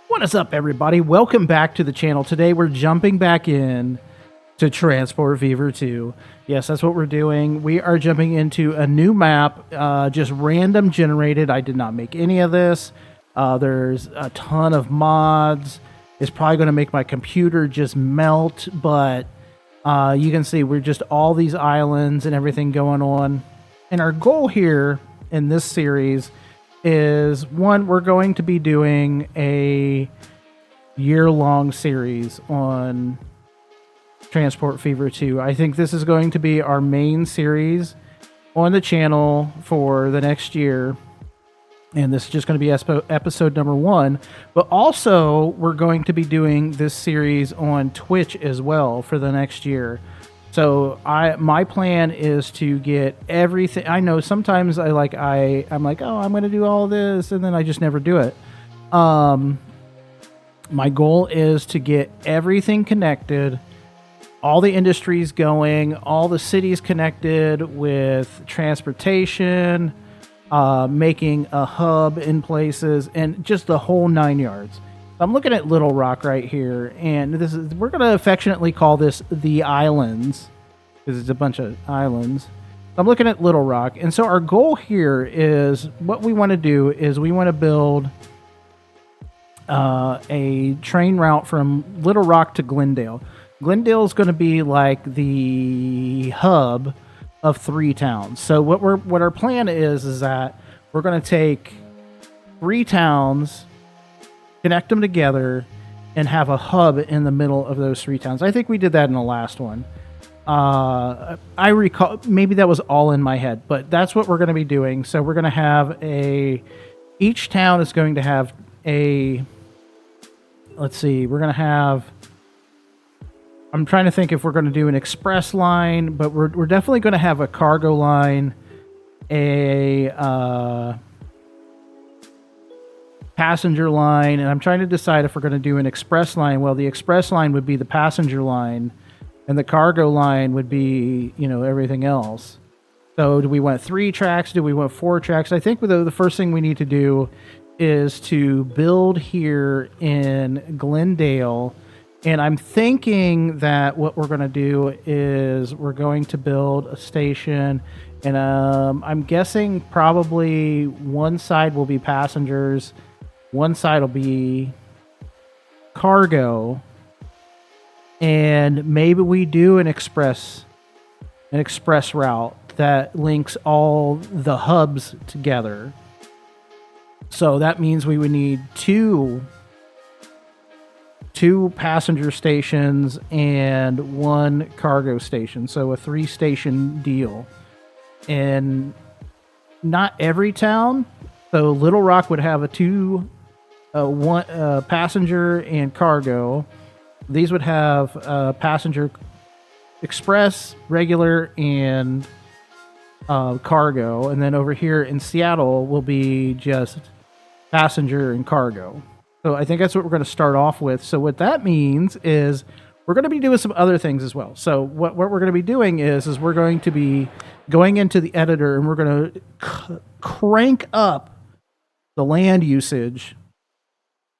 What is up, everybody? Welcome back to the channel. Today we're jumping back in to Transport Fever 2. Yes, that's what we're doing. We are jumping into a new map, just random generated. I did not make any of this. There's a ton of mods. It's probably going to make my computer just melt, but you can see we're just all these islands and everything going on. And our goal here in this series is, one, we're going to be doing a year-long series on Transport Fever 2. I think this is going to be our main series on the channel for the next year. And this is just going to be episode number 1. But also, we're going to be doing this series on Twitch as well for the next year. So my plan is to get everything. I know sometimes I'm like, oh, I'm going to do all this, and then I just never do it. My goal is to get everything connected, all the industries going, all the cities connected with transportation, making a hub in places, and just the whole 9 yards. I'm looking at Little Rock right here, and we're going to affectionately call this the Islands, because it's a bunch of islands. I'm looking at Little Rock, and so our goal here is, what we want to do is we want to build a train route from Little Rock to Glendale. Glendale is going to be like the hub of 3 towns. So what our plan is that we're going to take 3 towns, connect them together, and have a hub in the middle of those 3 towns. I think we did that in the last one. I recall, maybe that was all in my head, but that's what we're going to be doing. So we're going to have each town is going to have let's see, we're going to have, I'm trying to think if we're going to do an express line, but we're definitely going to have a cargo line, a passenger line, and I'm trying to decide if we're going to do an express line. Well, the express line would be the passenger line, and the cargo line would be, everything else. So do we want 3 tracks? Do we want 4 tracks? I think the first thing we need to do is to build here in Glendale. And I'm thinking that what we're going to do is we're going to build a station. And I'm guessing probably one side will be passengers, one side will be cargo, and maybe we do an express route that links all the hubs together. So that means we would need two passenger stations and 1 cargo station. So a 3-station deal. And not every town. So Little Rock would have one passenger and cargo. These would have passenger, express, regular, and cargo. And then over here in Seattle will be just passenger and cargo. So I think that's what we're going to start off with. So what that means is we're going to be doing some other things as well. So what we're going to be doing is we're going to be going into the editor, and we're going to crank up the land usage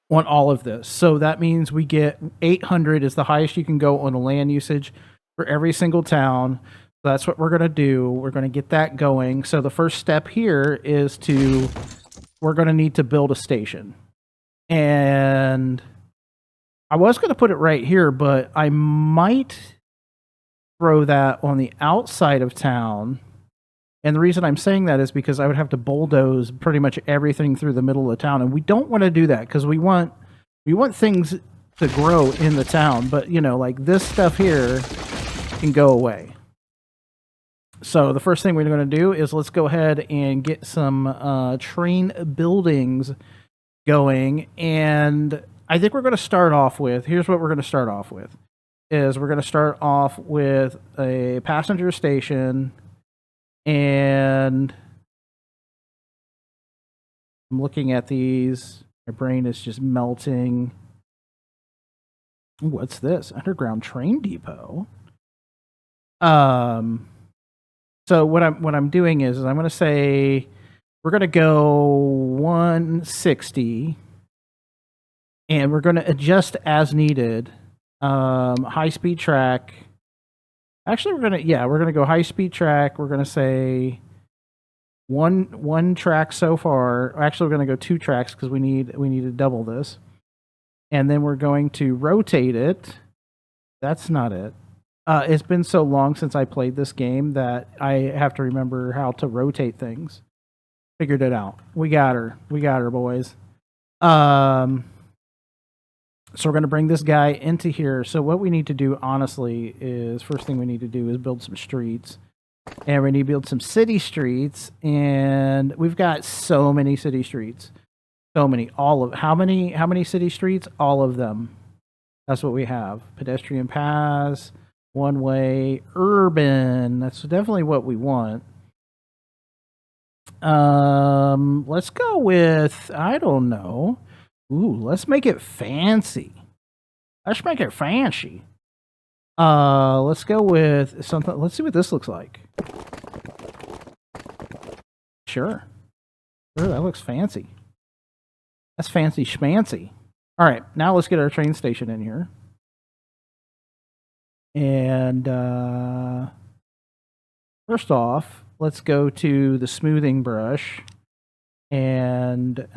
on all of this. So that means we get 800 is the highest you can go on the land usage for every single town. So that's what we're going to do. We're going to get that going. So the first step here is we're going to need to build a station. And I was going to put it right here, but I might throw that on the outside of town. And the reason I'm saying that is because I would have to bulldoze pretty much everything through the middle of the town. And we don't want to do that because we want things to grow in the town. But, like this stuff here can go away. So the first thing we're going to do is let's go ahead and get some train buildings going. And I think we're going to start off with, here's what we're going to start off with, is we're going to start off with a passenger station. And I'm looking at these. My brain is just melting. Ooh, what's this? Underground train depot. So what I'm doing is I'm going to say we're going to go 160 And we're going to adjust as needed. High speed track. Actually, we're gonna go high speed track. We're gonna say one track so far. Actually, we're gonna go 2 tracks because we need to double this. And then we're going to rotate it. That's not it. It's been so long since I played this game that I have to remember how to rotate things. Figured it out. We got her. We got her, boys. So we're going to bring this guy into here. So what we need to do, honestly, is first thing we need to do is build some streets. And we need to build some city streets. And we've got so many city streets. So many. How many city streets? All of them. That's what we have. Pedestrian paths, one way, urban. That's definitely what we want. Let's go with, I don't know. Ooh, let's make it fancy. Let's make it fancy. Let's go with something. Let's see what this looks like. Sure. Sure, that looks fancy. That's fancy schmancy. All right, now let's get our train station in here. And first off, let's go to the smoothing brush and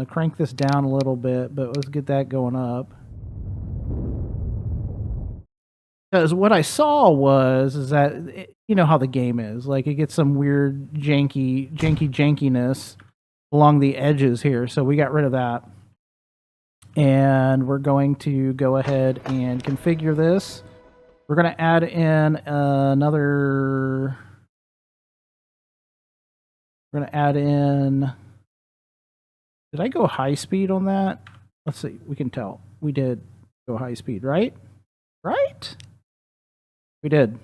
crank this down a little bit, but let's get that going up. Because what I saw is that, you know how the game is. Like, it gets some weird jankiness along the edges here, so we got rid of that. And we're going to go ahead and configure this. We're going to add in another... We're going to add in... Did I go high speed on that? Let's see. We can tell. We did go high speed, right? Right? We did.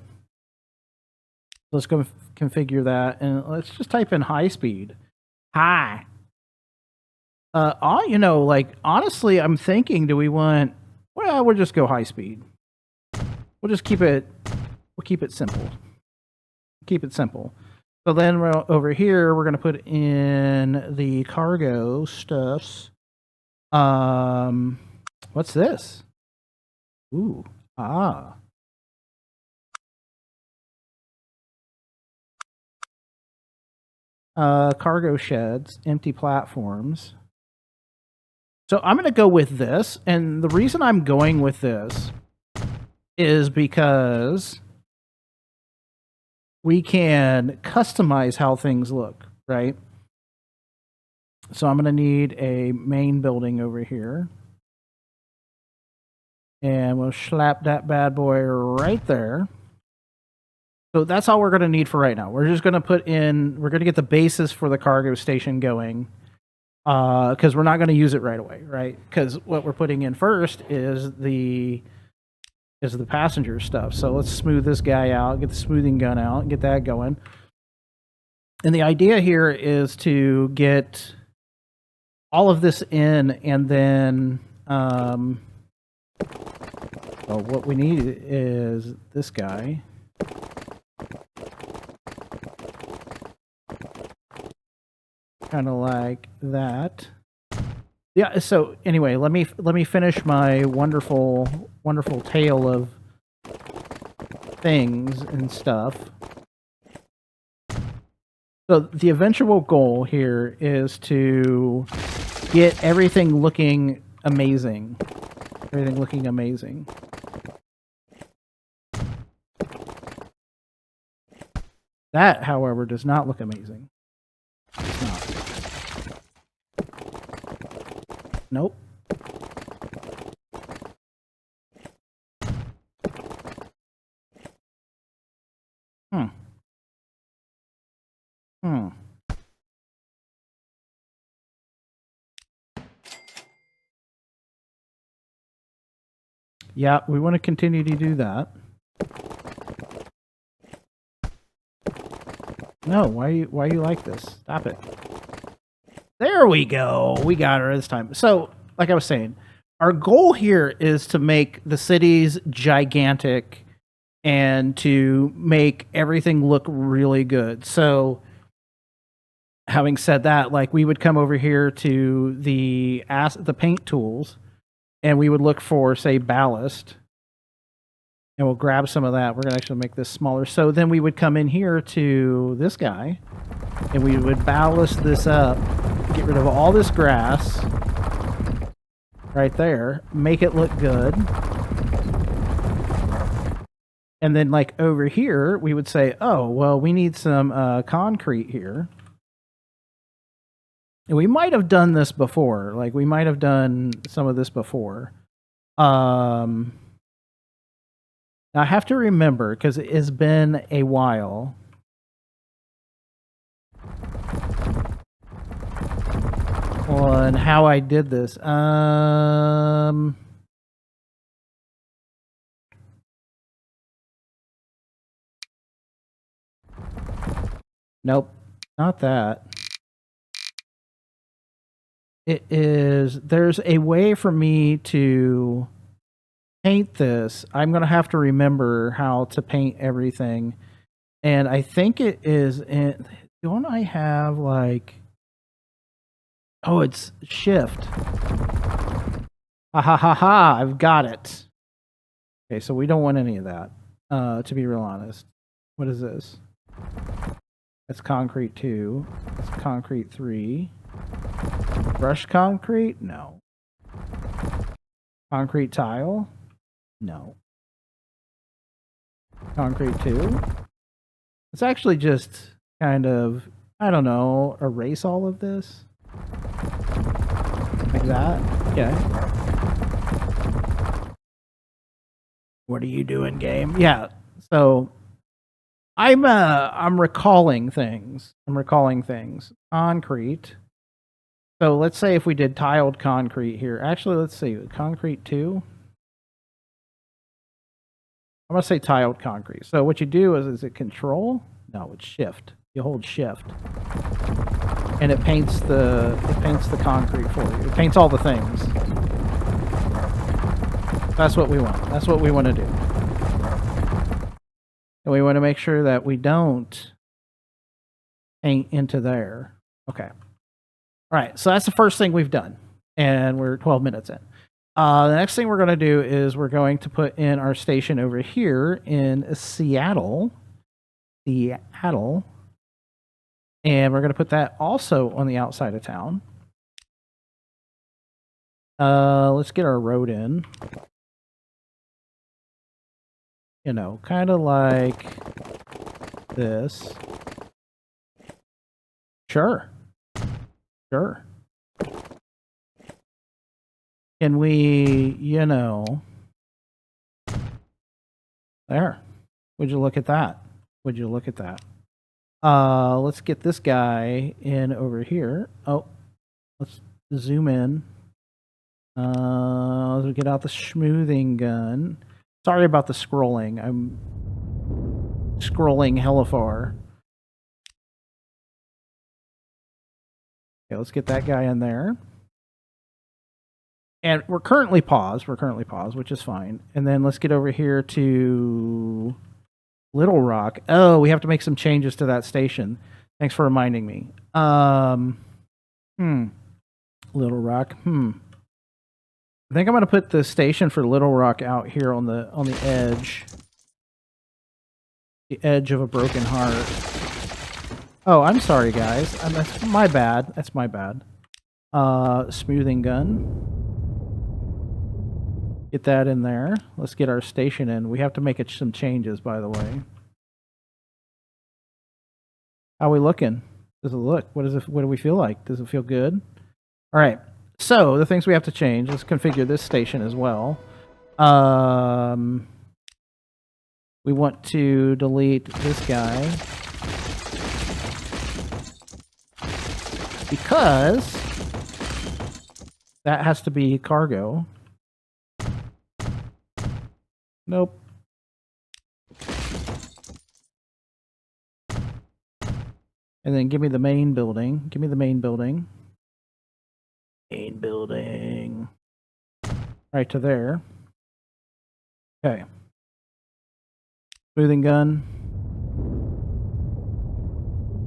Let's go configure that, and let's just type in high speed. High. You know, like, honestly, I'm thinking, do we want... Well, we'll just go high speed. We'll just keep it... We'll keep it simple. Keep it simple. So then over here, we're going to put in the cargo stuffs. What's this? Ooh. Cargo sheds, empty platforms. So I'm going to go with this. And the reason I'm going with this is because we can customize how things look, right? So I'm going to need a main building over here. And we'll slap that bad boy right there. So that's all we're going to need for right now. We're just going to put in, we're going to get the basis for the cargo station going. Because we're not going to use it right away, right? Because what we're putting in first is the passenger stuff. So let's smooth this guy out, get the smoothing gun out, get that going. And the idea here is to get all of this in, and then well, what we need is this guy. Kind of like that. Yeah, so anyway, let me finish my wonderful tale of things and stuff. So the eventual goal here is to get everything looking amazing. Everything looking amazing. That, however, does not look amazing. It's not. Nope. Yeah, we want to continue to do that. No, why you like this? Stop it. There we go. We got her this time. So, like I was saying, our goal here is to make the cities gigantic and to make everything look really good. So, having said that, like, we would come over here to the paint tools, and we would look for, say, ballast. And we'll grab some of that. We're going to actually make this smaller. So then we would come in here to this guy, and we would ballast this up, get rid of all this grass right there, make it look good. And then like over here, we would say, oh, well, we need some concrete here. And we might have done this before. Like we might have done some of this before. Now I have to remember, because it has been a while. On how I did this. Nope, not that. It is, there's a way for me to paint this. I'm going to have to remember how to paint everything. And I think it is in, don't I have like, oh, it's shift. Ha ha ha ha, I've got it. Okay, so we don't want any of that, to be real honest. What is this? That's concrete 2. That's concrete 3. Brush concrete? No. Concrete tile? No. Concrete 2? It's actually just kind of, I don't know, erase all of this. Like that? Okay. What are you doing, game? Yeah, so I'm recalling things. Concrete. So let's say if we did tiled concrete here. Actually, let's see. Concrete 2. I'm going to say tiled concrete. So what you do is it control? No, it's shift. You hold shift. And it paints the concrete for you. It paints all the things. That's what we want. That's what we want to do. And we want to make sure that we don't paint into there. Okay. All right, so that's the first thing we've done. And we're 12 minutes in. The next thing we're going to do is we're going to put in our station over here in Seattle. Seattle. And we're going to put that also on the outside of town. Let's get our road in. You know, kind of like this. Sure. Sure. Can we, you know, there. Would you look at that? Would you look at that? Let's get this guy in over here. Oh, let's zoom in. Let's get out the smoothing gun. Sorry about the scrolling. I'm scrolling hella far. Okay, let's get that guy in there. And we're currently paused. Which is fine. And then let's get over here to Little Rock. Oh, we have to make some changes to that station. Thanks for reminding me. Little Rock. I think I'm going to put the station for Little Rock out here on the edge. The edge of a broken heart. Oh, I'm sorry, guys. That's my bad. That's my bad. Smoothing gun. Get that in there. Let's get our station in. We have to make some changes, by the way. How are we looking? Does it look? What do we feel like? Does it feel good? All right. So the things we have to change. Let's configure this station as well. We want to delete this guy because that has to be cargo. Nope. And then give me the main building. Give me the main building. Main building. Right to there. Okay. Smoothing gun.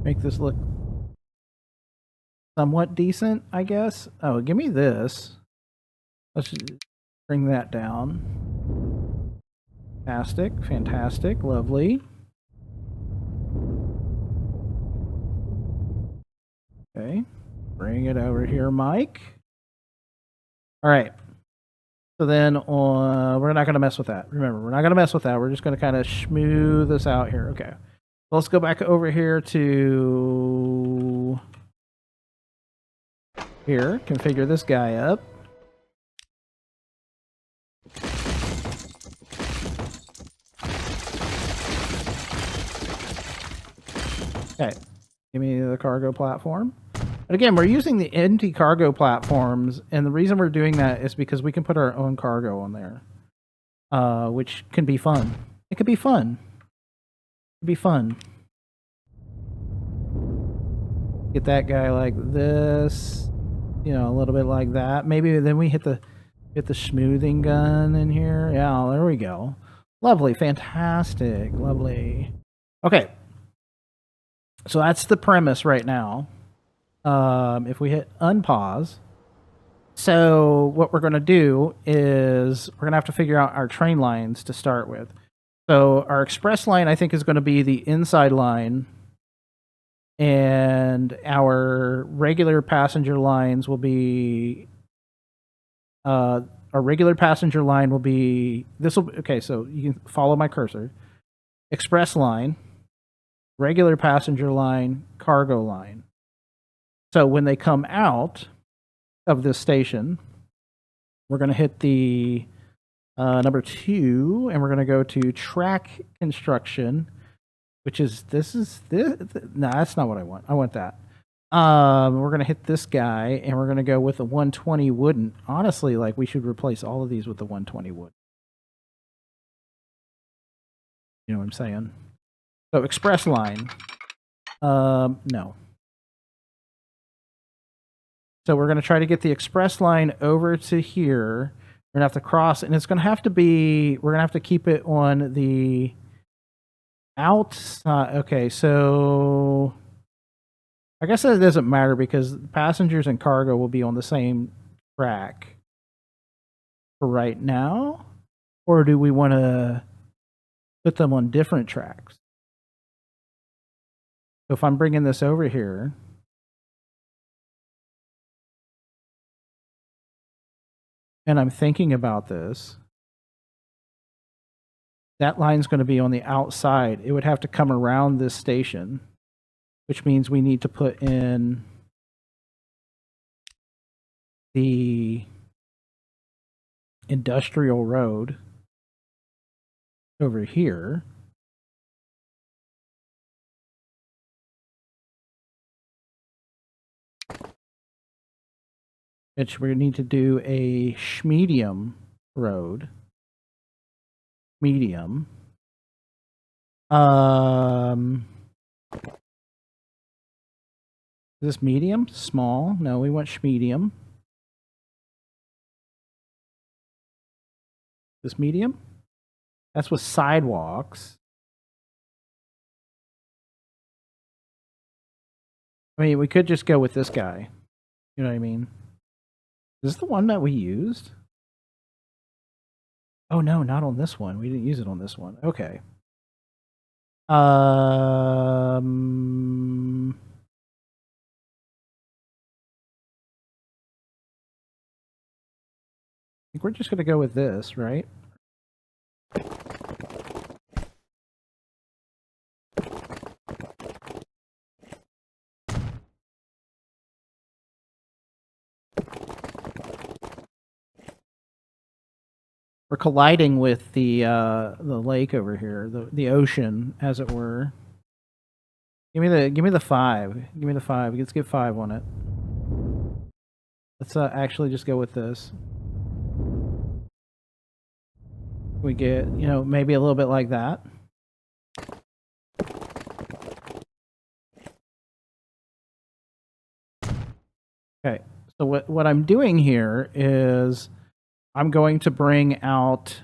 Make this look somewhat decent, I guess. Oh, give me this. Bring that down. Fantastic, fantastic, lovely. Okay, bring it over here, Mike. All right. So then we're not going to mess with that. Remember, we're not going to mess with that. We're just going to kind of smooth this out here. Okay. So let's go back over here to here. Configure this guy up. Okay. Give me the cargo platform. But again, we're using the empty cargo platforms, and the reason we're doing that is because we can put our own cargo on there, which can be fun. It could be fun. It'd be fun. Get that guy like this, you know, a little bit like that. Maybe then we hit the smoothing gun in here. Yeah, there we go. Lovely, fantastic, lovely. Okay, so that's the premise right now. If we hit unpause, so what we're going to do is we're going to have to figure out our train lines to start with. So our express line, I think, is going to be the inside line, and our regular passenger lines will be our regular passenger line will be this will okay, so you can follow my cursor. Express line, regular passenger line, cargo line. So when they come out of this station, we're going to hit the number 2, and we're going to go to track construction, which is this. No, that's not what I want. I want that. We're going to hit this guy, and we're going to go with the 120 wooden. Honestly, like, we should replace all of these with the 120 wood. You know what I'm saying? So express line. No. So we're going to try to get the express line over to here. We're going to have to cross, and it's going to have to be, we're going to have to keep it on the outside. Okay, so I guess that doesn't matter because passengers and cargo will be on the same track for right now. Or do we want to put them on different tracks? So if I'm bringing this over here, and I'm thinking about this, that line's going to be on the outside. It would have to come around this station, which means we need to put in the industrial road over here. Which we need to do a medium road. Medium. Is this medium? Small? No, we want medium. This medium? That's with sidewalks. I mean, we could just go with this guy. You know what I mean? Is this the one that we used? Oh, no, not on this one. We didn't use it on this one. Okay. I think we're just going to go with this, right? We're colliding with the lake over here, the ocean, as it were. Give me the 5. Give me the 5. Let's get 5 on it. Let's actually just go with this. We get, you know, maybe a little bit like that. Okay, so what I'm doing here is I'm going to bring out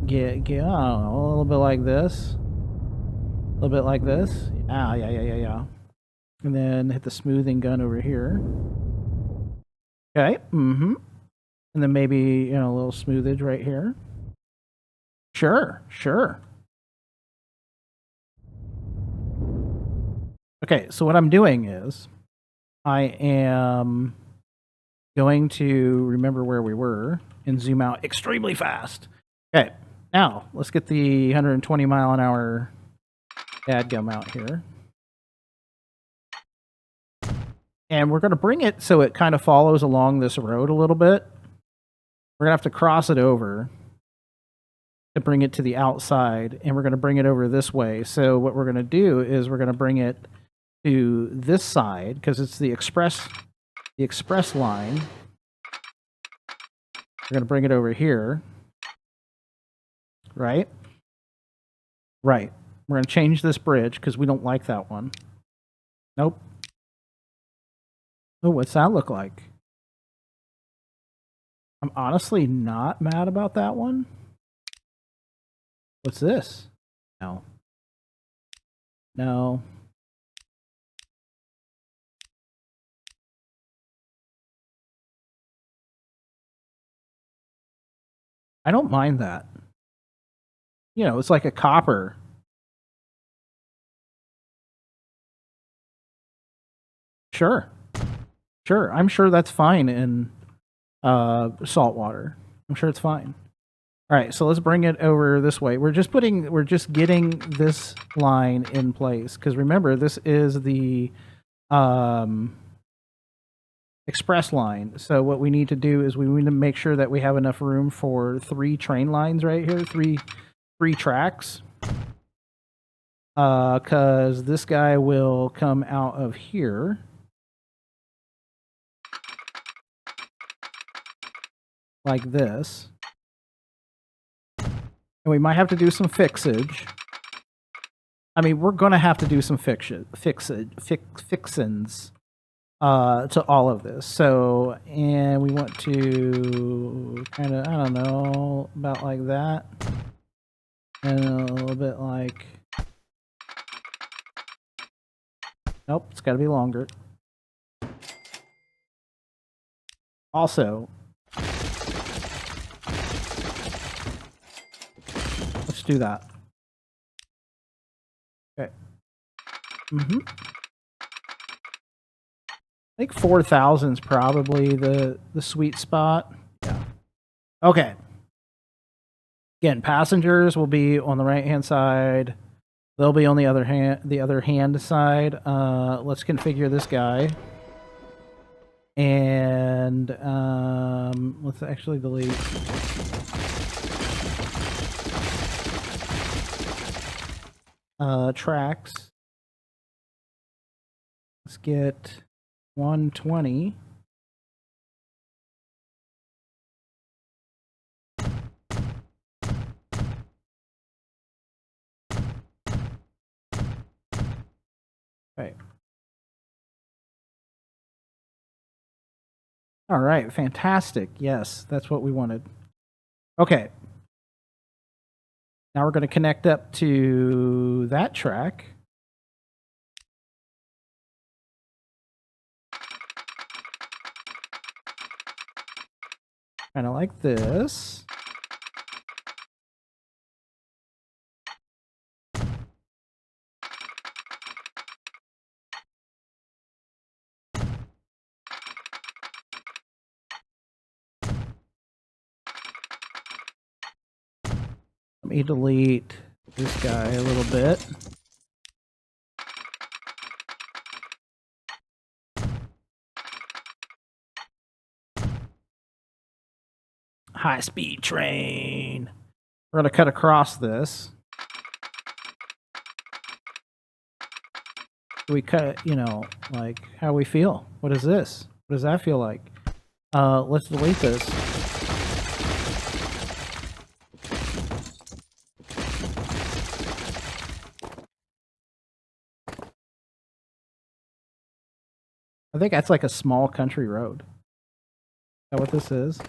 get I don't know, a little bit like this. A little bit like this. Ah, yeah. And then hit the smoothing gun over here. Okay. Mm-hmm. And then maybe, you know, a little smoothage right here. Sure, sure. Okay, so what I'm doing is I am going to remember where we were and zoom out extremely fast. Okay, now let's get the 120 mile an hour dadgum out here. And we're going to bring it so it kind of follows along this road a little bit. We're going to have to cross it over to bring it to the outside, and we're going to bring it over this way. So what we're going to do is we're going to bring it to this side because it's the express line. We're going to bring it over here. Right? Right. We're going to change this bridge because we don't like that one. Nope. Oh, what's that look like? I'm honestly not mad about that one. What's this? No. No. I don't mind that. You know, it's like a copper. Sure. Sure. I'm sure that's fine in salt water. I'm sure it's fine. All right, so let's bring it over this way. We're just getting this line in place because remember, this is the express line. So what we need to do is we need to make sure that we have enough room for 3 train lines right here, three tracks. Because this guy will come out of here. Like this. And we might have to do some fixage. I mean, we're going to have to do some fixins to all of this. So, and we want to kind of, I don't know, about like that. And a little bit like, nope, it's got to be longer. Also, let's do that. Okay. I think 4,000 is probably the sweet spot. Yeah. Okay. Again, passengers will be on the right hand side. They'll be on the other hand side. Let's configure this guy. And let's actually delete. Tracks. Let's get 120. Okay. All right, fantastic. Yes, that's what we wanted. Okay. Now we're going to connect up to that track. Kind of like this. Let me delete this guy a little bit. High-speed train. We're going to cut across this. We cut, you know, like how we feel. What is this? What does that feel like? Let's delete this. I think that's like a small country road. Is that what this is?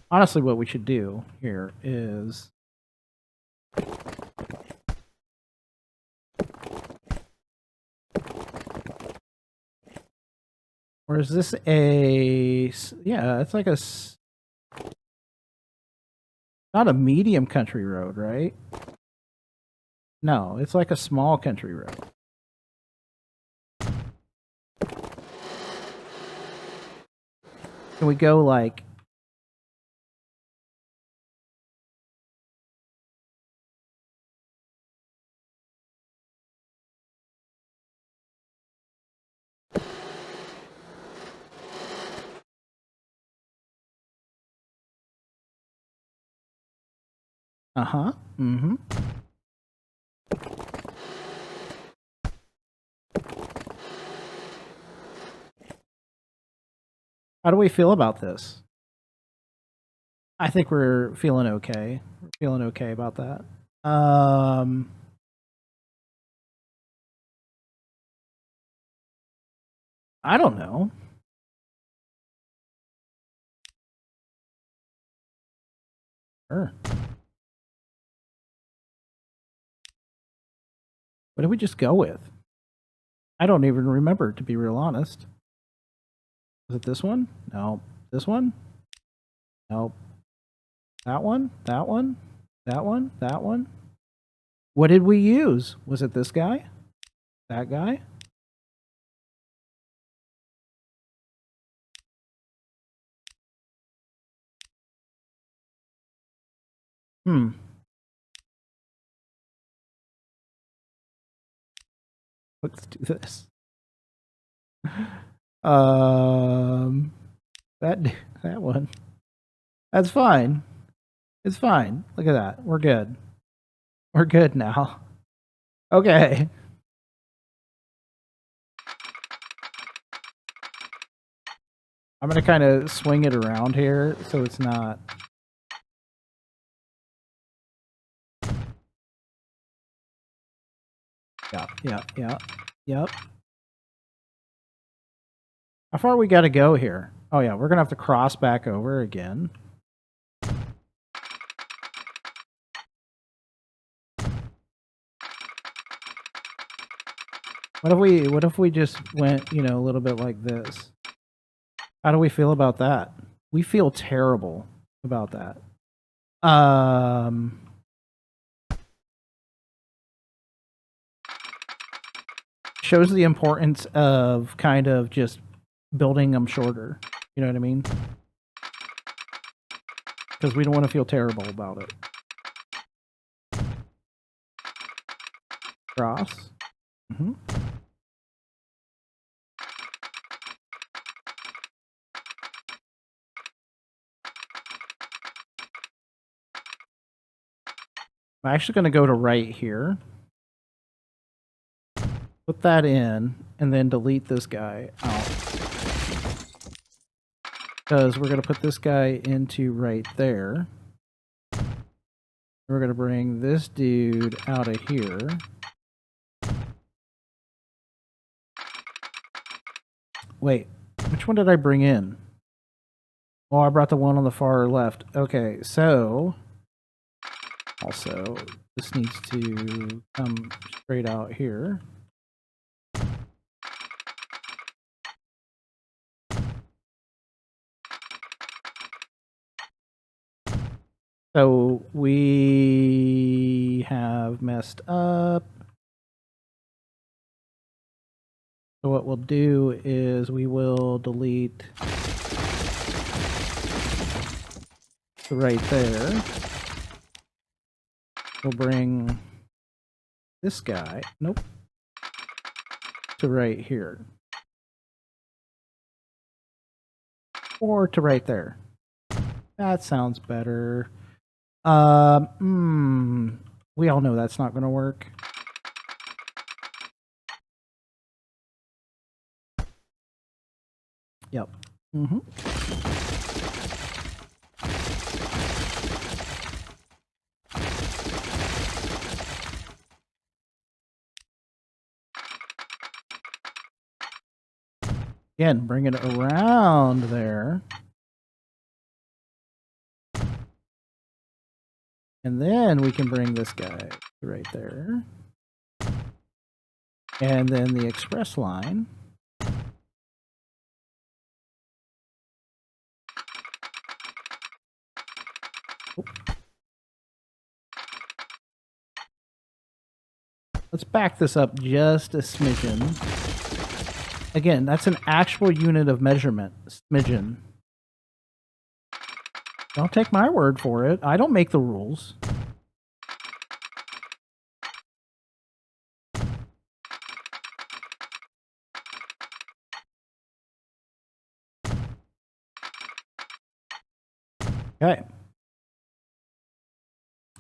Honestly, what we should do here is Or is this a... Yeah, it's like a... Not a medium country road, right? No, it's like a small country road. Can we go like... Uh-huh. Mm-hmm. How do we feel about this? I think we're feeling okay. We're feeling okay about that. I don't know. Sure. What did we just go with? I don't even remember, to be real honest. Was it this one? No. This one? Nope. That one? That one? That one? That one? What did we use? Was it this guy? That guy? Hmm. Let's do this. That that one. That's fine. It's fine. Look at that. We're good. We're good now. Okay. I'm gonna kind of swing it around here so it's not... Yep. How far we gotta go here? Oh yeah, we're gonna have to cross back over again. What if we just went, you know, a little bit like this? How do we feel about that? We feel terrible about that. Shows the importance of kind of just building them shorter. You know what I mean? Because we don't want to feel terrible about it. Cross. Mm-hmm. I'm actually going to go to right here. Put that in, and then delete this guy out. Because we're going to put this guy into right there. We're going to bring this dude out of here. Wait, which one did I bring in? Oh, I brought the one on the far left. Okay, so... Also, this needs to come straight out here. So we have messed up. So what we'll do is we will delete right there. We'll bring this guy, nope, to right here. Or to right there. That sounds better. We all know that's not going to work. Yep. Mm-hmm. Again, bring it around there. And then we can bring this guy right there. And then the express line Let's back this up just a smidgen. Again, that's an actual unit of measurement. Smidgen. Don't take my word for it. I don't make the rules. Okay.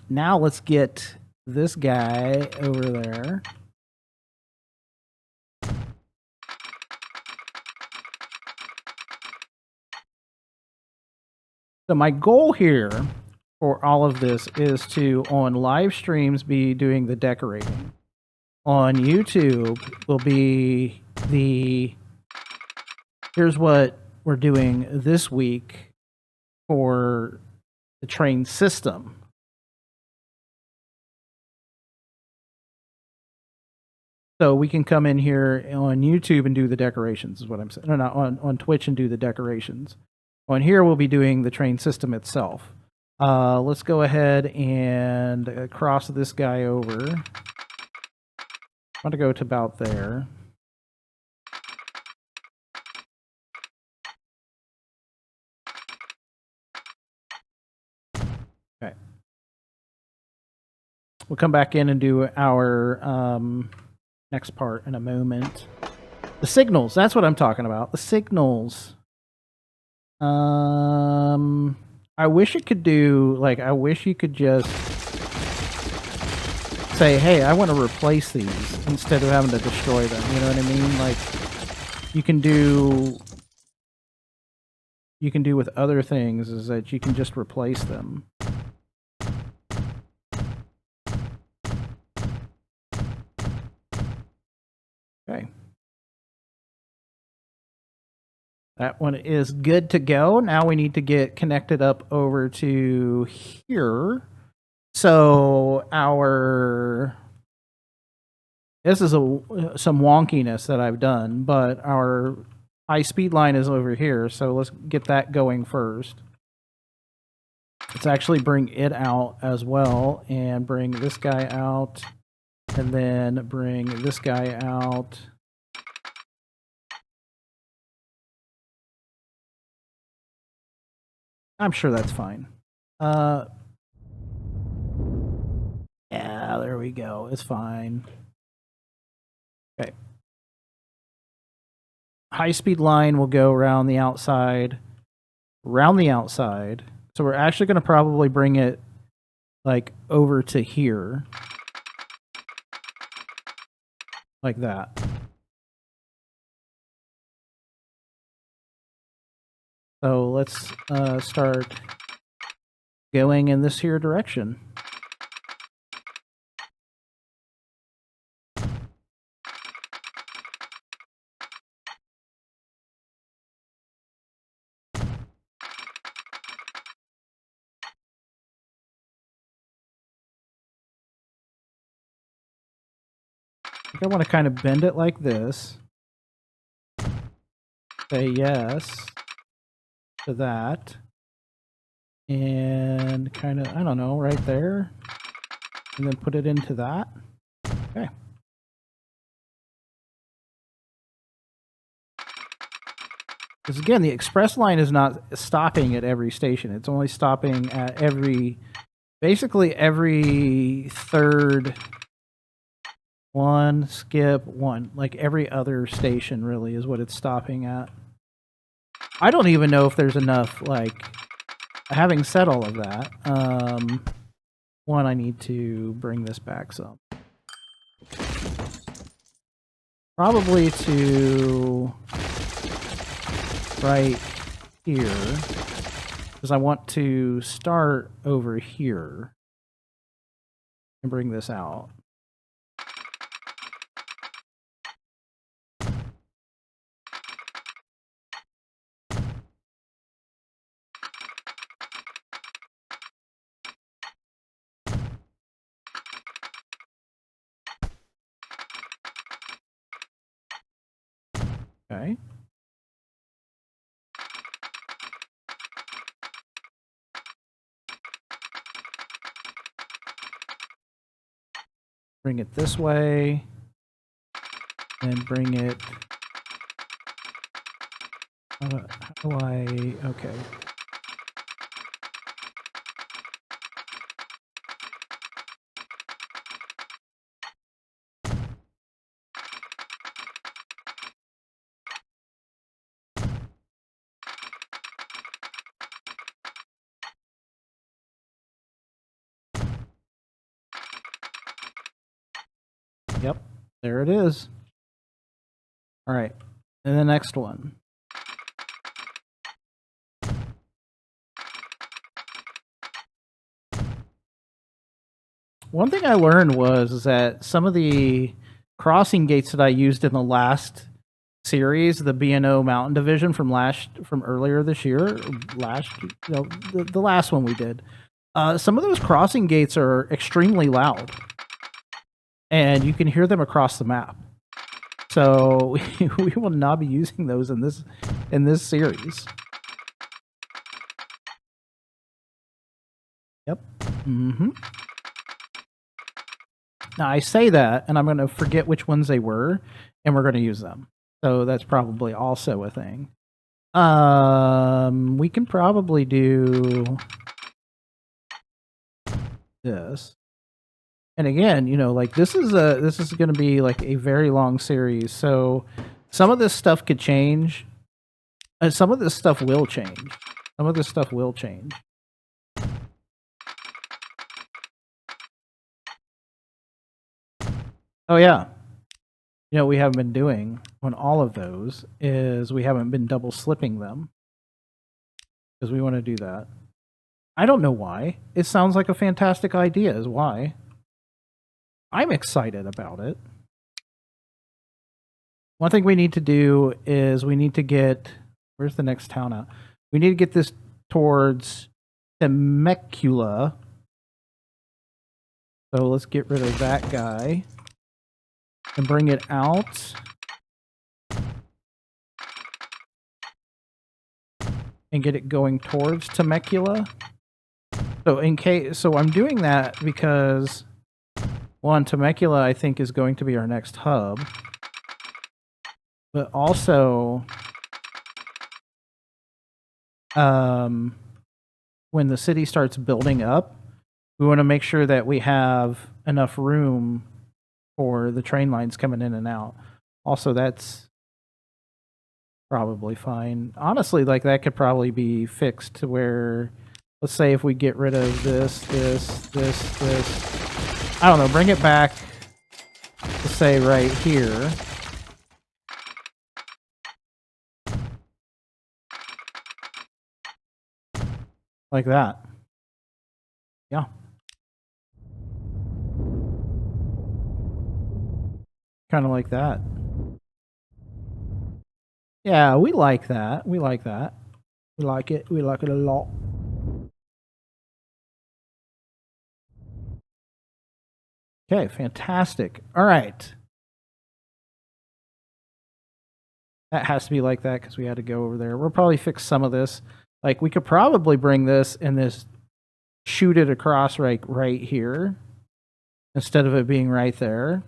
Now let's get this guy over there. So my goal here for all of this is to, on live streams, be doing the decorating. On YouTube will be here's what we're doing this week for the train system. So we can come in here on YouTube and do the decorations, is what I'm saying. No, not on Twitch and do the decorations. On here, we'll be doing the train system itself. Let's go ahead and cross this guy over. I'm going to go to about there. Okay. We'll come back in and do our next part in a moment. The signals, that's what I'm talking about. The signals. I wish it could do, like, I wish you could just say, hey, I want to replace these instead of having to destroy them. You know what I mean? Like, you can do with other things is that you can just replace them. Okay. That one is good to go. Now we need to get connected up over to here. So this is some wonkiness that I've done, but our high-speed line is over here. So let's get that going first. Let's actually bring it out as well and bring this guy out and then bring this guy out. I'm sure that's fine. Yeah, there we go. It's fine. Okay. High-speed line will go around the outside. So we're actually going to probably bring it like over to here. Like that. So let's start going in this here direction. I think I want to kind of bend it like this. Say yes to that. And kind of, I don't know, right there. And then put it into that. Okay. Because again, the express line is not stopping at every station. It's only stopping at basically every third one, skip one. Like every other station really is what it's stopping at. I don't even know if there's enough, like, having said all of that, one, I need to bring this back some. Probably to right here, because I want to start over here and bring this out. Okay. bring it this way, and bring it. How do I? Okay. Yep, there it is. All right, and the next one. One thing I learned was that some of the crossing gates that I used in the last series, the B&O Mountain Division from earlier this year, the last one we did, some of those crossing gates are extremely loud, and you can hear them across the map. So we will not be using those in this series. Yep. Mm-hmm. Now I say that, and I'm going to forget which ones they were, and we're going to use them. So that's probably also a thing. We can probably do this. And again, you know, like this is going to be like a very long series. So some of this stuff could change. Some of this stuff will change. Some of this stuff will change. Oh yeah. You know, we haven't been doing on all of those is we haven't been double slipping them because we want to do that. I don't know why. It sounds like a fantastic idea is why. I'm excited about it. One thing we need to do is we need to get, where's the next town at? We need to get this towards Temecula. So let's get rid of that guy and bring it out. And get it going towards Temecula. So I'm doing that because one, Temecula I think is going to be our next hub. But also when the city starts building up, we want to make sure that we have enough room for the train lines coming in and out. Also, that's probably fine. Honestly, like that could probably be fixed to where, let's say if we get rid of this, I don't know, bring it back to say right here. Like that. Yeah. Kind of like that. Yeah, we like that. We like that. We like it. We like it a lot. Okay, fantastic. All right. That has to be like that because we had to go over there. We'll probably fix some of this. Like, we could probably bring this and this, shoot it across right here instead of it being right there.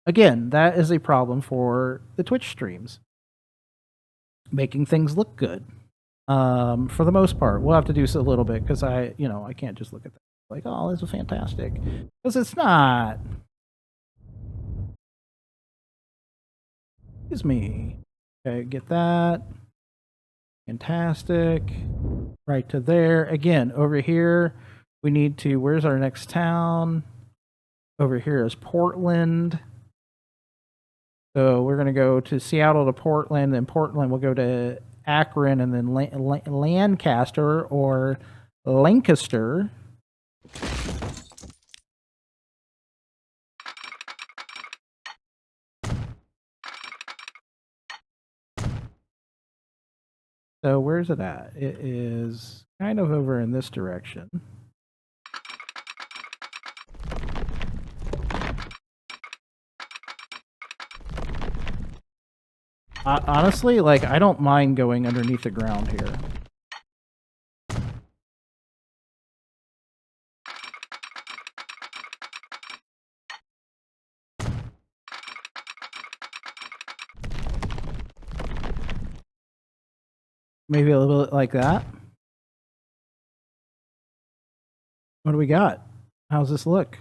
Again, that is a problem for the Twitch streams. Making things look good. For the most part, we'll have to do a little bit because I can't just look at that like, oh, this is fantastic, because it's not. Excuse me. Okay, get that. Fantastic. Right to there. Again, over here, we need to, where's our next town? Over here is Portland. So we're going to go to Seattle to Portland, then Portland we'll go to Akron, and then Lancaster or Lancaster. So where's it at? It is kind of over in this direction. Honestly, like, I don't mind going underneath the ground here. Maybe a little bit like that. What do we got? How's this look?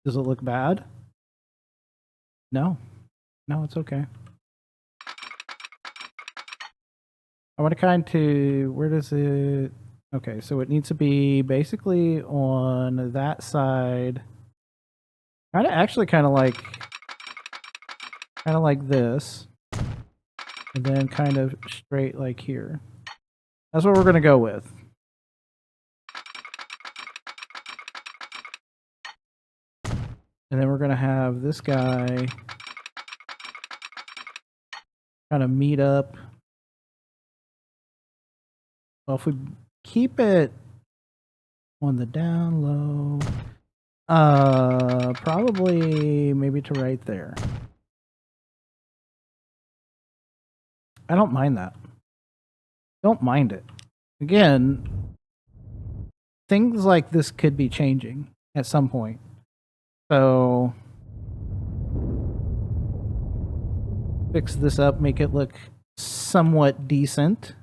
Does it look bad? No. No, it's okay. I want to kind to, where does it, okay, so it needs to be basically on that side. Actually kind of like this. And then kind of straight like here. That's what we're going to go with. And then we're going to have this guy kind of meet up. Well, if we keep it on the down low, probably maybe to right there. I don't mind that. Don't mind it. Again, things like this could be changing at some point. So fix this up, make it look somewhat decent.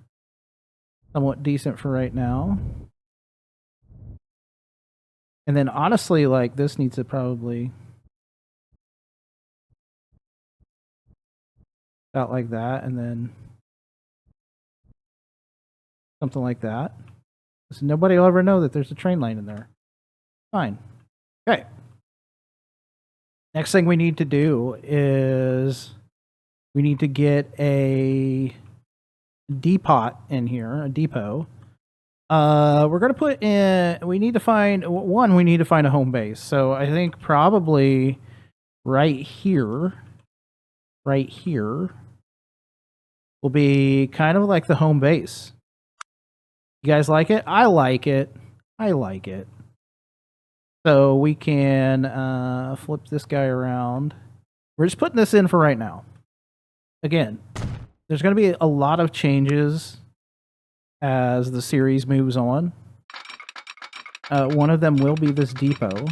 Somewhat decent for right now. And then honestly, like this needs to probably out like that, and then something like that. So nobody will ever know that there's a train line in there. Fine. Okay. Next thing we need to do is we need to get a depot in here, a depot. We're gonna put in. We need to find one. We need to find a home base. So I think probably right here will be kind of like the home base. You guys like it? I like it. I like it. So we can flip this guy around. We're just putting this in for right now. Again, there's going to be a lot of changes as the series moves on. One of them will be this depot.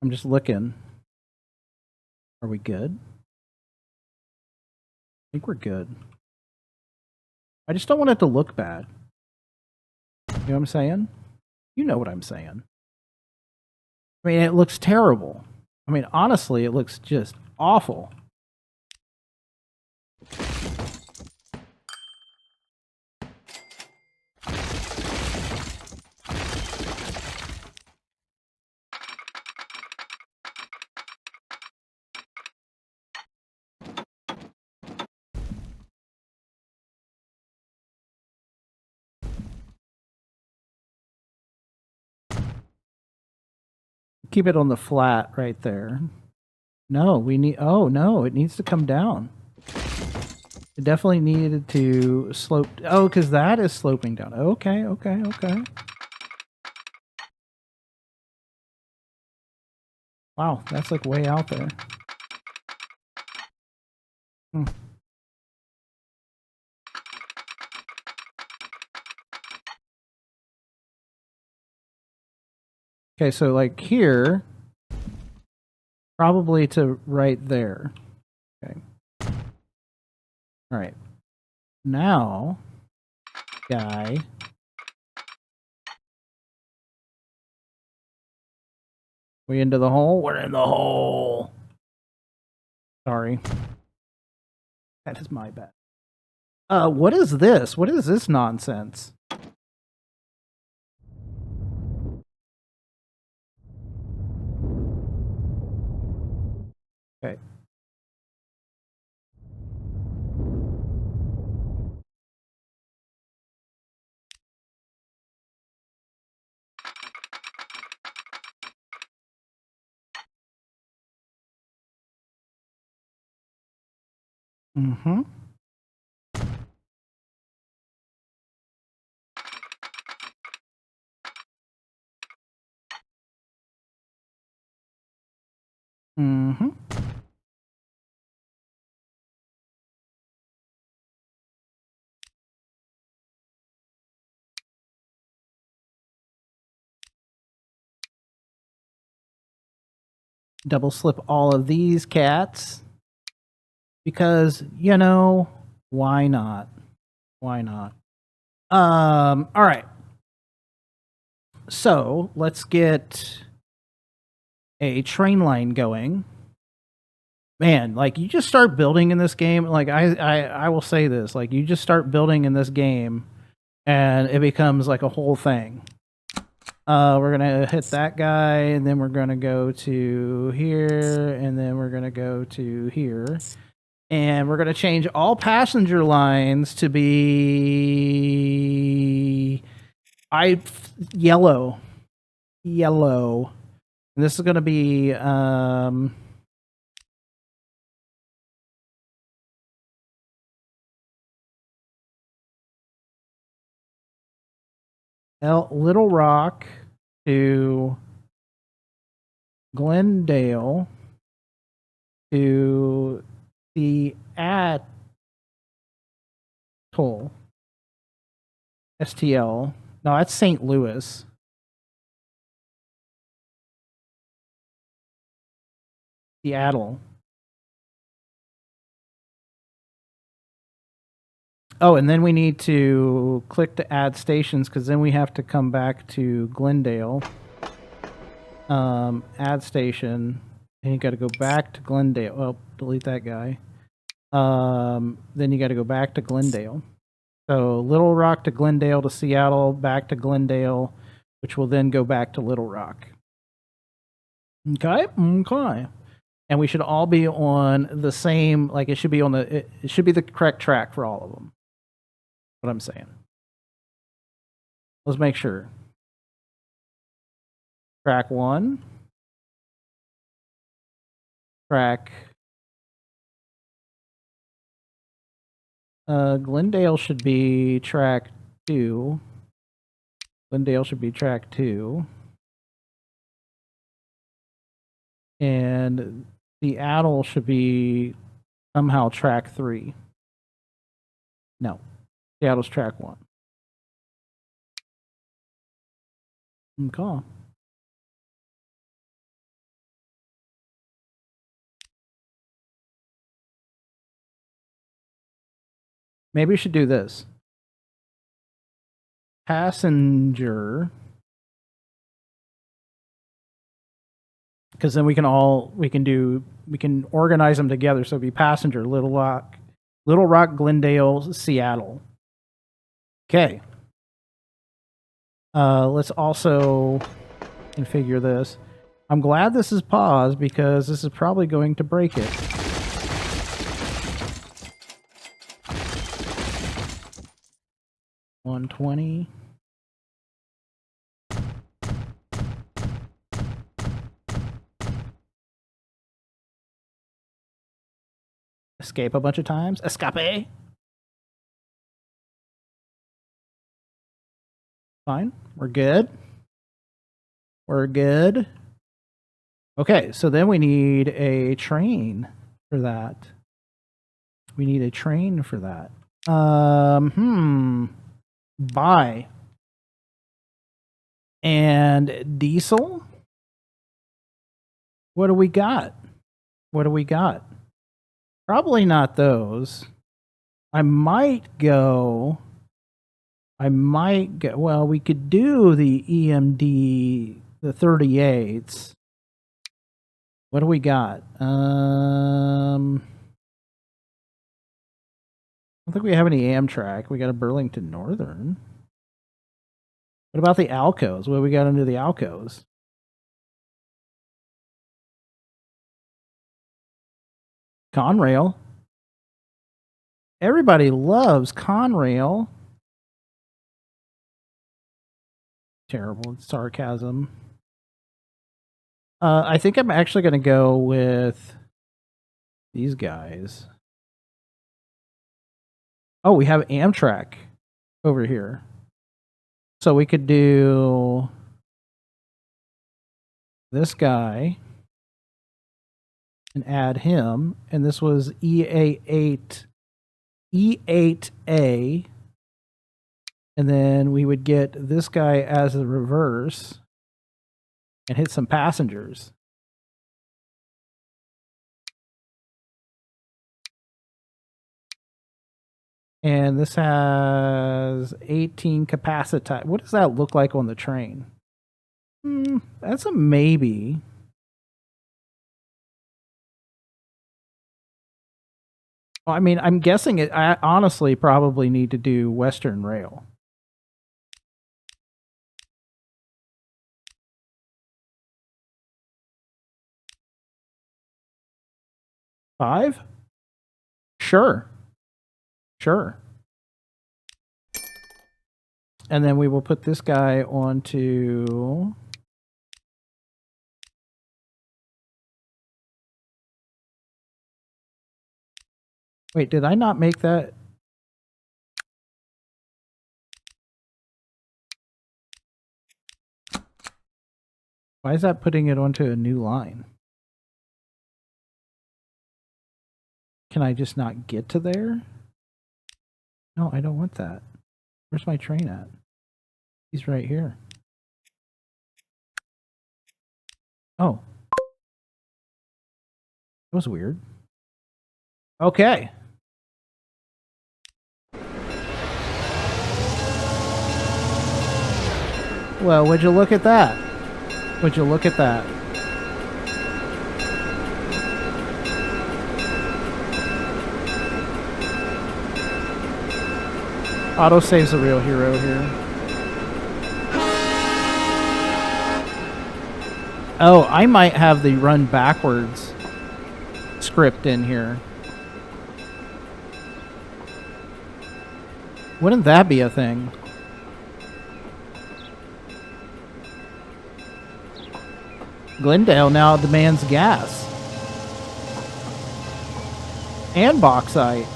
I'm just looking. Are we good? I think we're good. I just don't want it to look bad. You know what I'm saying? You know what I'm saying. I mean, it looks terrible. I mean, honestly, it looks just awful. Keep it on the flat right there. No, we need, oh no, it needs to come down. It definitely needed to slope. Oh, because that is sloping down. Okay, okay, okay. Wow, that's like way out there. Hmm. Okay, so like here, probably to right there. Okay. All right. Now, guy. We into the hole? We're in the hole. Sorry. That is my bad. What is this? What is this nonsense? Okay. Mm-hmm. Mm-hmm. Double slip all of these cats. Because, you know, why not? Why not? All right. So let's get a train line going. Man, like you just start building in this game. Like I will say this, like you just start building in this game and it becomes like a whole thing. We're gonna hit that guy, and then we're gonna go to here, and then we're gonna go to here. And we're going to change all passenger lines to be yellow. Yellow. And this is going to be Little Rock to Glendale to the Atoll. STL. No, that's St. Louis. Seattle. Oh, and then we need to click to add stations because then we have to come back to Glendale. Add station. And you got to go back to Glendale. Well, delete that guy. Then you got to go back to Glendale. So Little Rock to Glendale to Seattle, back to Glendale, which will then go back to Little Rock. Okay. And we should all be on the same. Like it should be on the. It should be the correct track for all of them. What I'm saying. Let's make sure. Track 1. Track. Glendale should be track 2. Glendale should be track 2. And Seattle should be somehow track 3. No. Seattle's track 1. Okay. Maybe we should do this. Passenger. Because then we can organize them together. So it'd be passenger, Little Rock, Glendale, Seattle. Okay. Let's also configure this. I'm glad this is paused because this is probably going to break it. $120. Escape a bunch of times. Escape. Fine. We're good. We're good. Okay, so then we need a train for that. We need a train for that. Buy. And diesel? What do we got? What do we got? Probably not those. I might go. Well, we could do the EMD, the 38s. What do we got? I don't think we have any Amtrak. We got a Burlington Northern. What about the Alcos? What do we got under the Alcos? Conrail. Everybody loves Conrail. Terrible. It's sarcasm. I think I'm actually going to go with these guys. Oh, we have Amtrak over here. So we could do this guy and add him. And this was E8A. And then we would get this guy as the reverse and hit some passengers. And this has 18 capacity. What does that look like on the train? That's a maybe. I mean, I'm guessing I honestly probably need to do Western Rail. Five? Sure. Sure. And then we will put this guy onto... Wait, did I not make that? Why is that putting it onto a new line? Can I just not get to there? No, I don't want that. Where's my train at? He's right here. Oh. That was weird. Okay. Well, would you look at that? Would you look at that? Autosave's a real hero here. Oh, I might have the run backwards script in here. Wouldn't that be a thing? Glendale now demands gas. And bauxite.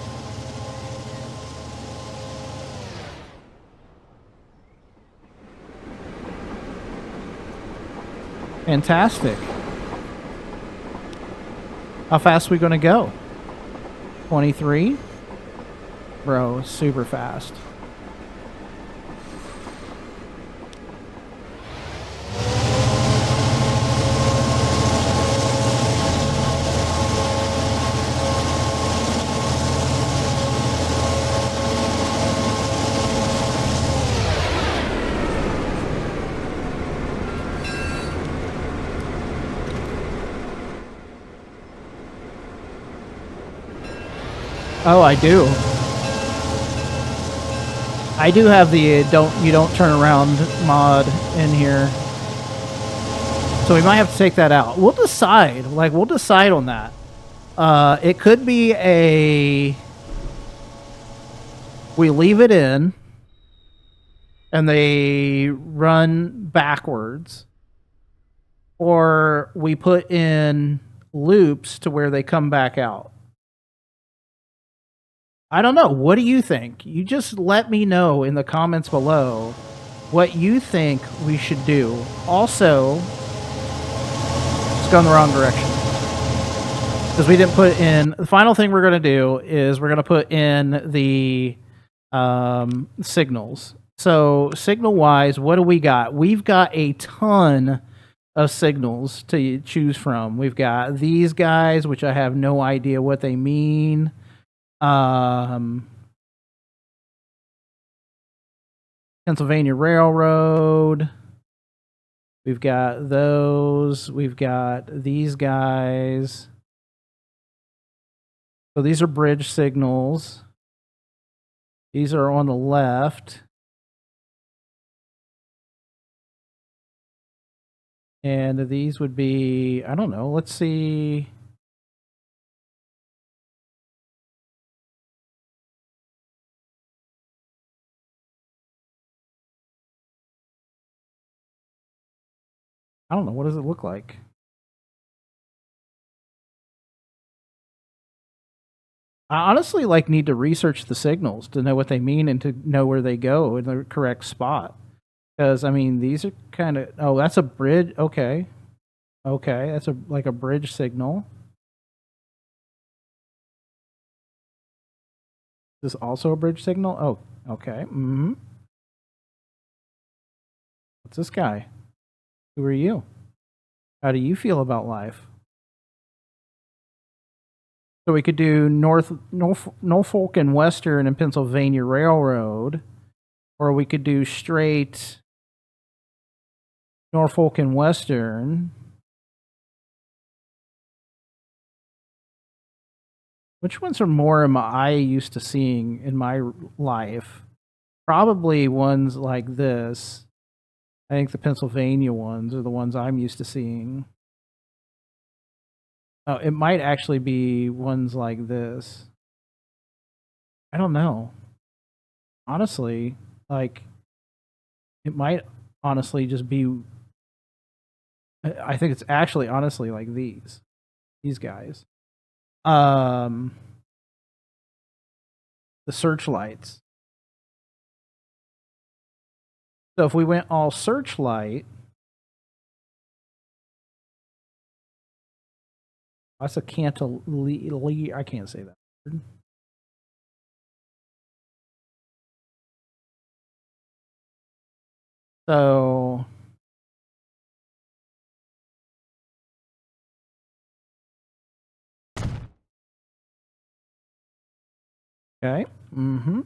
Fantastic. How fast are we going to go? 23? Bro, super fast. Oh, I do. I do have the you don't turn around mod in here. So we might have to take that out. We'll decide. Like, we'll decide on that. It could be we leave it in and they run backwards, or we put in loops to where they come back out. I don't know. What do you think? You just let me know in the comments below what you think we should do. Also, it's gone the wrong direction. Because we didn't put in... The final thing we're going to do is we're going to put in the signals. So, signal-wise, what do we got? We've got a ton of signals to choose from. We've got these guys, which I have no idea what they mean. Pennsylvania Railroad. We've got those. We've got these guys. So these are bridge signals. These are on the left. And these would be, I don't know, let's see. I don't know, what does it look like? I honestly need to research the signals to know what they mean and to know where they go in the correct spot. Because I mean, these are kind of, oh, that's a bridge. Okay. Okay, that's like a bridge signal. Is this also a bridge signal? Oh, okay. What's this guy? Who are you? How do you feel about life? So we could do Norfolk and Western and Pennsylvania Railroad, or we could do straight Norfolk and Western. Which ones are more am I used to seeing in my life? Probably ones like this. I think the Pennsylvania ones are the ones I'm used to seeing. Oh, it might actually be ones like this. I don't know. Honestly, like it might honestly just be. I think it's actually honestly like these guys. Um, the searchlights. So if we went all searchlight, that's a cantilever. I can't say that word. So okay. Mm-hmm.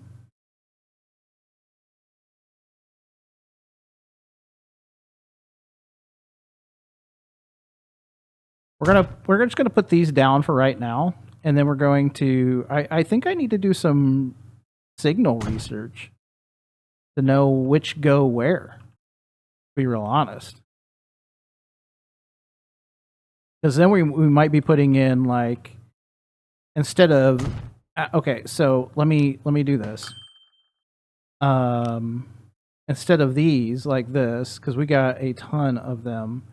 We're just gonna put these down for right now, and then we're going to. I think I need to do some signal research to know which go where. To be real honest, because then we might be putting in like instead of okay. So let me do this. Um, instead of these like this, because we got a ton of them.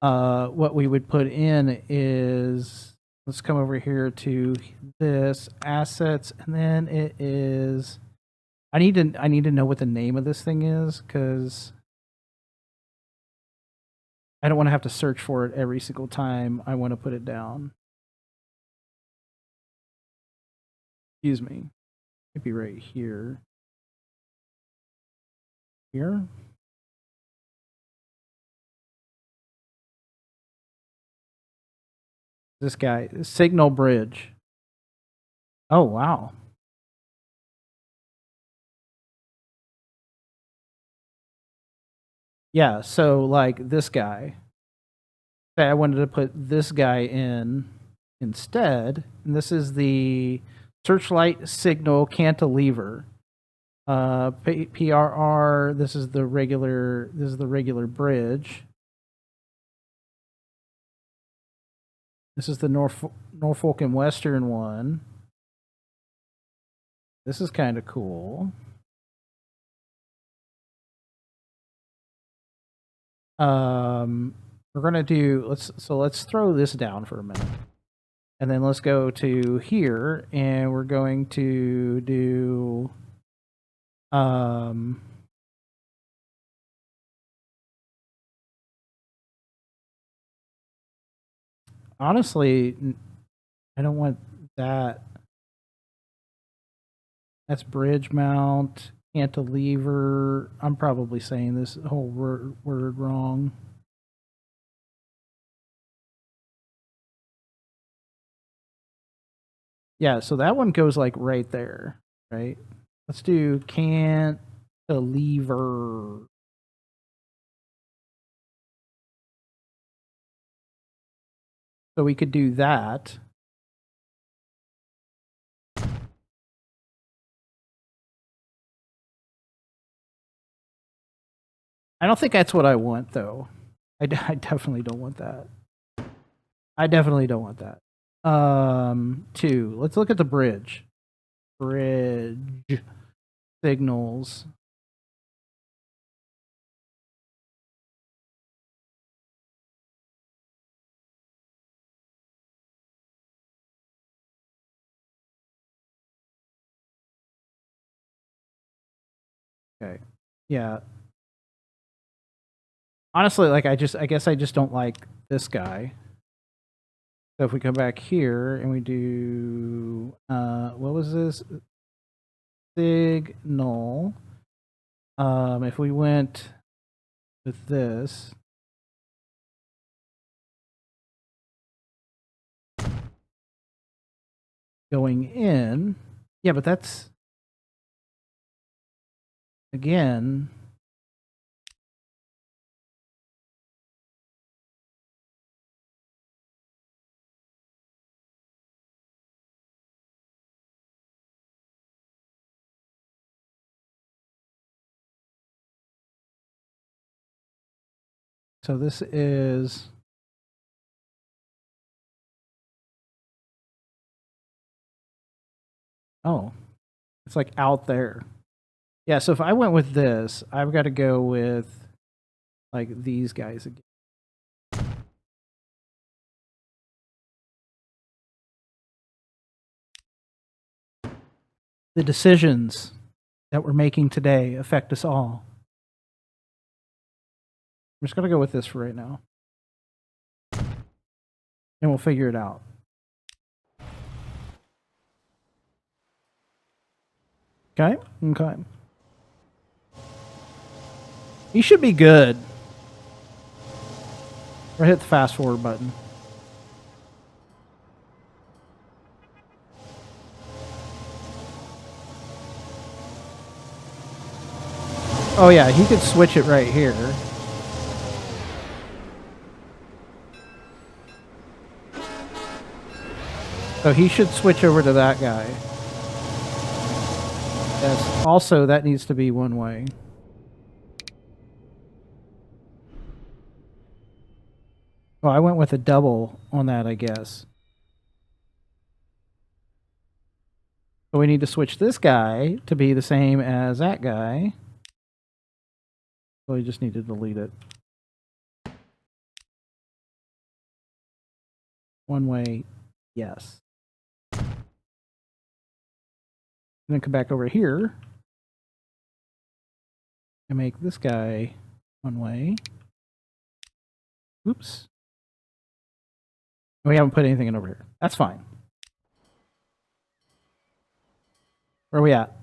What we would put in is let's come over here to this assets, and then it is. I need to know what the name of this thing is because I don't want to have to search for it every single time I want to put it down. Excuse me. It'd be right here. Here. This guy, Signal Bridge. Oh wow. Yeah. So like this guy. Say I wanted to put this guy in instead, and this is the Searchlight Signal Cantilever. PRR. This is the regular. This is the regular bridge. This is the Norfolk and Western one. This is kind of cool. We're gonna do let's throw this down for a minute, and then let's go to here, and we're going to do um. Honestly, I don't want that. That's bridge mount, cantilever. I'm probably saying this whole word wrong. Yeah, so that one goes like right there, right? Let's do cantilever. So we could do that. I don't think that's what I want, though. I definitely don't want that. I definitely don't want that. Two. Let's look at the bridge. Bridge signals. Okay. Yeah. Honestly, like I guess I just don't like this guy. So if we come back here and we do what was this? Signal. If we went with this, going in. Yeah, but that's, again, so this is, oh, it's like out there. Yeah, so if I went with this, I've got to go with like these guys again. The decisions that we're making today affect us all. I'm just going to go with this for right now. And we'll figure it out. Okay? Okay. He should be good. Or hit the fast forward button. Oh yeah, he could switch it right here. So he should switch over to that guy. Yes. Also, that needs to be one way. Oh, I went with a double on that, I guess. So we need to switch this guy to be the same as that guy. So we just need to delete it. One way, yes. And then come back over here and make this guy one way. Oops. We haven't put anything in over here. That's fine. Where are we at?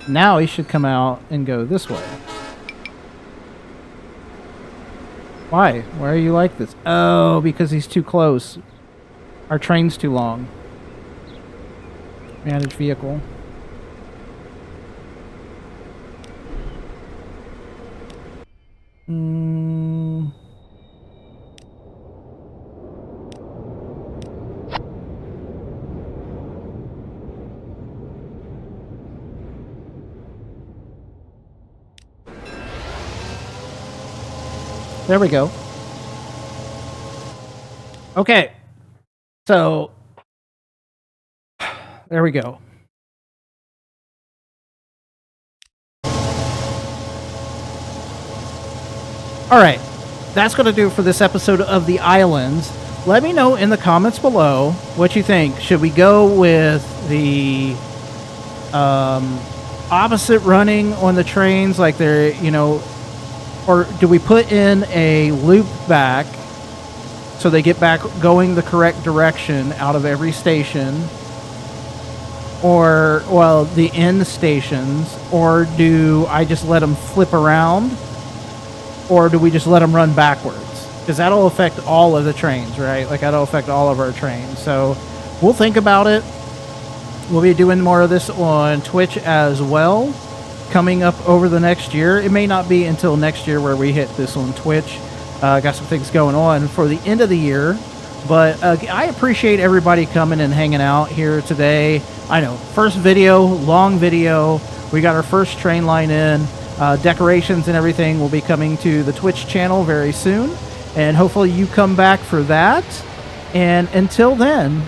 Now he should come out and go this way. Why? Why are you like this? Oh, because he's too close. Our train's too long. Manage vehicle. There we go. Okay. So, there we go. All right. That's going to do it for this episode of The Islands. Let me know in the comments below what you think. Should we go with the opposite running on the trains, like they're, you know, or do we put in a loop back so they get back going the correct direction out of every station? Or, well, the end stations? Or do I just let them flip around? Or do we just let them run backwards? Because that'll affect all of the trains, right? Like, that'll affect all of our trains. So we'll think about it. We'll be doing more of this on Twitch as well, coming up over the next year. It may not be until next year where we hit this on Twitch. Got some things going on for the end of the year. But I appreciate everybody coming and hanging out here today. I know, first video, long video. We got our first train line in. Decorations and everything will be coming to the Twitch channel very soon. And hopefully you come back for that. And until then,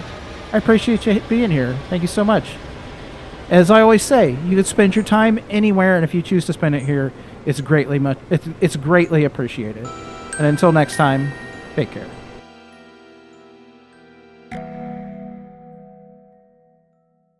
I appreciate you being here. Thank you so much. As I always say, you can spend your time anywhere, and if you choose to spend it here, it's greatly appreciated. And until next time, take care.